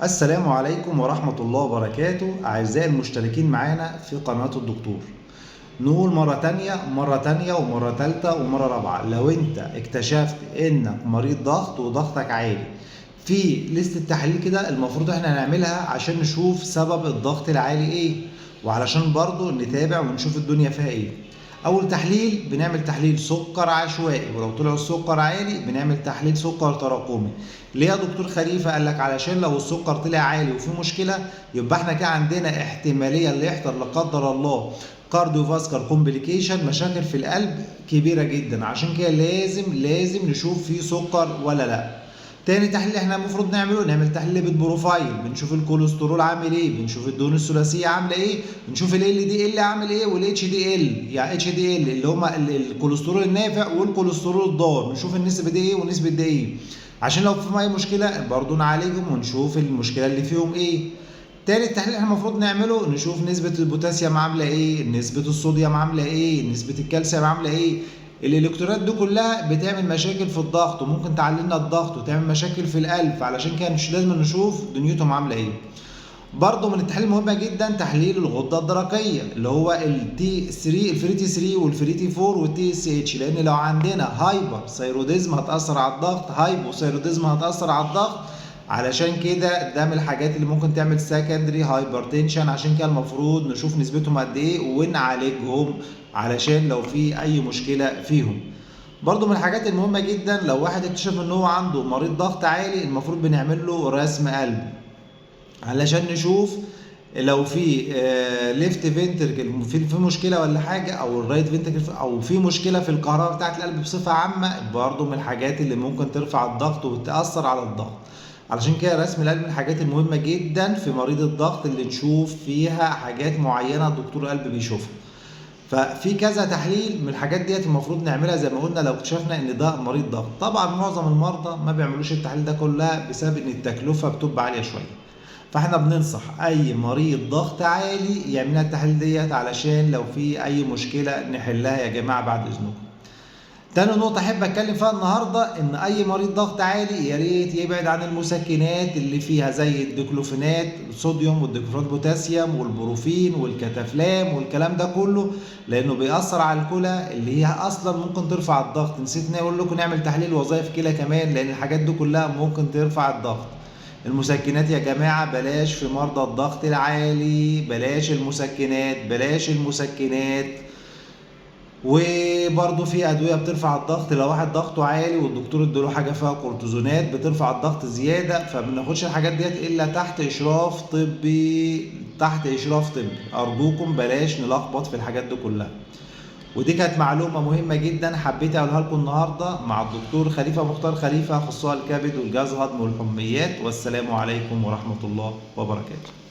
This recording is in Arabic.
السلام عليكم ورحمة الله وبركاته أعزائي المشتركين معانا في قناة الدكتور. نقول مرة تانية ومرة تالتة ومرة رابعة، لو أنت اكتشفت إنك مريض ضغط وضغطك عالي، في لستة تحاليل كده المفروض إحنا نعملها عشان نشوف سبب الضغط العالي إيه، وعلشان برضو نتابع ونشوف الدنيا فيها إيه. أول تحليل بنعمل تحليل سكر عشوائي، ولو طلع السكر عالي بنعمل تحليل سكر تراكمي. ليه يا دكتور خليفة؟ قال لك علشان لو السكر طلع عالي وفي مشكلة يبقى احنا كده عندنا احتمالية اللي يحصل لا قدر الله كارديوفاسكر كومبليكيشن، مشاكل في القلب كبيرة جدا. عشان كده لازم نشوف فيه سكر ولا لا. تاني تحليل احنا المفروض نعمل تحليل ليبيد بروفايل، بنشوف الكوليسترول عامل ايه، بنشوف الدهون الثلاثيه عامله ايه، بنشوف ال دي ال عامل ايه، والاتش دي ال يعني اتش دي ال اللي هما الكوليسترول النافع والكوليسترول الضار، بنشوف النسبه دي ايه والنسبه دي ايه، عشان لو في اي مشكله برضو نعالجهم ونشوف المشكله اللي فيهم ايه. تالت تحليل احنا المفروض نعمله نشوف نسبة البوتاسيوم عاملة ايه، نسبة الصوديوم عاملة ايه، نسبة الكالسيوم عاملة ايه. الالكترونات دي كلها بتعمل مشاكل في الضغط وممكن تعلي لنا الضغط وتعمل مشاكل في القلب، فعلشان كده مش لازم نشوف دنيتهم عاملة ايه. برضه من التحاليل المهمة جدا تحليل الغدة الدرقية اللي هو التي 3 الفري تي 3 والفري تي 4 والتي اس اتش، لان لو عندنا هايبر ثايروديزم هتأثر على الضغط، هايبو ثايروديزم هتأثر على الضغط. علشان كده ده من الحاجات اللي ممكن تعمل سكندري هايبرتنشن، عشان كده المفروض نشوف نسبتهم قد ايه ونعالجهم علشان لو في اي مشكلة فيهم. برضو من الحاجات المهمة جدا لو واحد اكتشف ان هو عنده مريض ضغط عالي المفروض بنعمل له رسم قلب علشان نشوف لو في ليفت فينتركل في مشكله ولا حاجه، او الرايت فينتركل او في مشكله في الكهرباء بتاعه القلب بصفه عامه، برضو من الحاجات اللي ممكن ترفع الضغط وتاثر على الضغط. علشان كده رسم القلب من الحاجات المهمه جدا في مريض الضغط اللي نشوف فيها حاجات معينه دكتور قلب بيشوفها. ففي كذا تحليل من الحاجات ديت المفروض نعملها زي ما قلنا لو اكتشفنا ان ده مريض ضغط. طبعا معظم المرضى ما بيعملوش التحليل ده كلها بسبب ان التكلفه بتبقى عاليه شويه، فاحنا بننصح اي مريض ضغط عالي يعملها التحاليل ديت علشان لو في اي مشكله نحلها يا جماعه بعد اذنكم. تاني نقطة أحب أتكلم فيها النهاردة إن أي مريض ضغط عالي يا ريت يبعد عن المسكنات اللي فيها زي الديكلوفينات الصوديوم والديكلوفينات بوتاسيوم والبروفين والكتافلام والكلام ده كله، لأنه بيأثر على الكلى اللي هي أصلا ممكن ترفع الضغط. نسيت إن أقول لكم نعمل تحليل وظائف كلى كمان، لأن الحاجات دي كلها ممكن ترفع الضغط. المسكنات يا جماعة بلاش في مرضى الضغط العالي، بلاش المسكنات. وبرضه في ادويه بترفع الضغط لو واحد ضغطه عالي والدكتور اداله حاجه فيها كورتيزونات بترفع الضغط زياده، فما بناخدش الحاجات ديت الا تحت اشراف طبي. ارجوكم بلاش نلخبط في الحاجات دي كلها. ودي كانت معلومه مهمه جدا حبيت اقولها لكم النهارده مع الدكتور خليفه مختار خليفه، اخصائي الكبد والجهاز الهضمي والحميات. والسلام عليكم ورحمه الله وبركاته.